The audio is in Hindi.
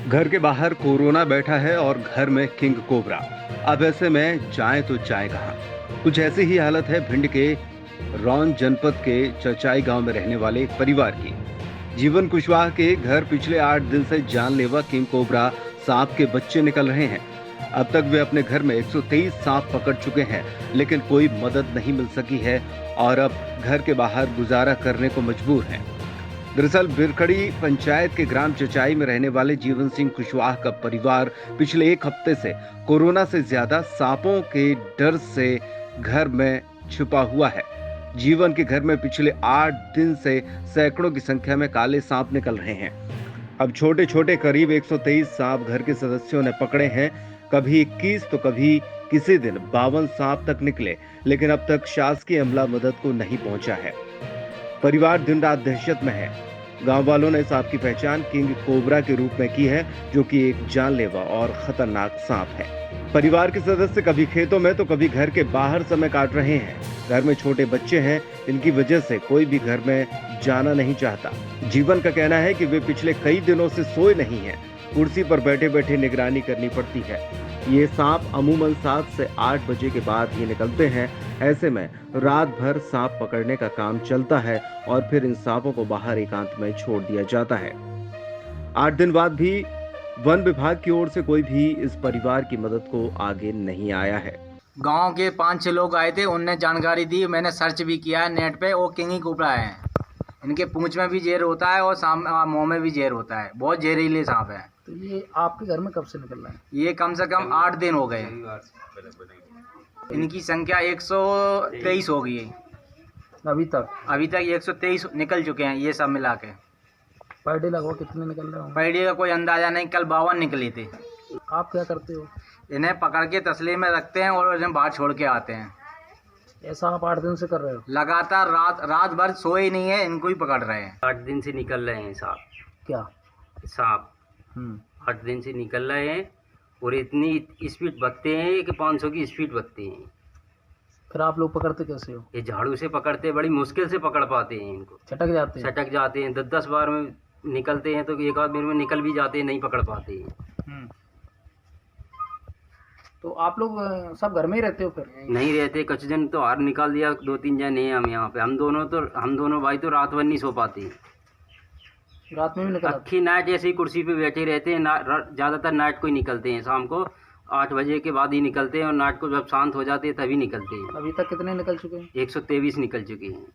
घर के बाहर कोरोना बैठा है और घर में किंग कोबरा। अब ऐसे में जाए तो जाए कहाँ। कुछ ऐसी ही हालत है भिंड के रौन जनपद के चचाई गांव में रहने वाले एक परिवार की। जीवन कुशवाहा के घर पिछले 8 दिन से जानलेवा किंग कोबरा सांप के बच्चे निकल रहे हैं। अब तक वे अपने घर में 123 सांप पकड़ चुके हैं, लेकिन कोई मदद नहीं मिल सकी है और अब घर के बाहर गुजारा करने को मजबूर हैं। दरअसल बिरखड़ी पंचायत के ग्राम चचाई में रहने वाले जीवन सिंह कुशवाहा का परिवार पिछले 1 हफ्ते से कोरोना से ज्यादा सांपों के डर से घर में छुपा हुआ है। जीवन के घर में पिछले 8 दिन से सैकड़ों की संख्या में काले सांप निकल रहे हैं। अब छोटे छोटे करीब 123 सांप घर के सदस्यों ने पकड़े हैं। कभी 21 तो कभी किसी दिन 52 सांप तक निकले, लेकिन अब तक शासकीय अमला मदद को नहीं पहुंचा है। परिवार दिन रात दहशत में है। गांव वालों ने सांप की पहचान किंग कोबरा के रूप में की है, जो कि एक जानलेवा और खतरनाक सांप है। परिवार के सदस्य कभी खेतों में तो कभी घर के बाहर समय काट रहे हैं। घर में छोटे बच्चे हैं, इनकी वजह से कोई भी घर में जाना नहीं चाहता। जीवन का कहना है कि वे पिछले कई दिनों से सोए नहीं हैं। कुर्सी पर बैठे बैठे निगरानी करनी पड़ती है। ये सांप अमूमन 7 से 8 बजे के बाद ही निकलते हैं। ऐसे में रात भर सांप पकड़ने का काम चलता है और फिर इन सांपों को बाहर एकांत में छोड़ दिया जाता है। 8 दिन बाद भी वन विभाग की ओर से कोई भी इस परिवार की मदद को आगे नहीं आया है। गांव के 5-6 लोग आए थे, उनने जानकारी दी। मैंने सर्च भी किया है नेट पे। वो किंग कोबरा है। इनके पूंछ में भी जहर होता है और मुंह में भी जहर होता है। बहुत जहरीले सांप है। तो ये आपके घर में कब से निकल रहा है? ये कम से कम 8 दिन हो गए। इनकी संख्या 123 हो गई है। अभी तक 123 निकल चुके हैं ये सब मिला के। पर डे लगभग कितने निकल रहे होंगे? पहले का कोई अंदाजा नहीं। कल 52 निकले थे। आप क्या करते हो? इन्हें पकड़ के तसले में रखते हैं और इन्हें बाहर छोड़ के आते हैं। ऐसा आप 8 दिन से कर रहे हो? लगातार रात भर सोए ही नहीं है, इनको ही पकड़ रहे हैं। 8 दिन से निकल रहे हैं सांप। क्या सांप 8 दिन से निकल रहे हैं और इतनी स्पीड भागते हैं कि 500 की स्पीड भागते हैं। फिर आप लोग पकड़ते कैसे हो? ये झाड़ू से पकड़ते हैं, बड़ी मुश्किल से पकड़ पाते हैं इनको। छटक जाते हैं? छटक जाते हैं। 10-10 बार में निकलते हैं तो एक आध दिन में निकल भी जाते हैं, नहीं पकड़ पाते हैं। तो आप लोग सब घर में ही रहते हो? फिर नहीं रहते, कुछ जन तो हार निकाल दिया। 2-3 जन हैं हम यहाँ पे। हम दोनों भाई तो रात भर नहीं सो पाते। रात में भी निकल अक्खी नाइट ऐसे ही कुर्सी पे बैठे रहते हैं। ज़्यादातर नाइट को ही निकलते हैं। शाम को 8 बजे के बाद ही निकलते हैं और नाइट को जब शांत हो जाते हैं तभी निकलते हैं। अभी तक कितने निकल चुके हैं? 123 निकल चुके हैं।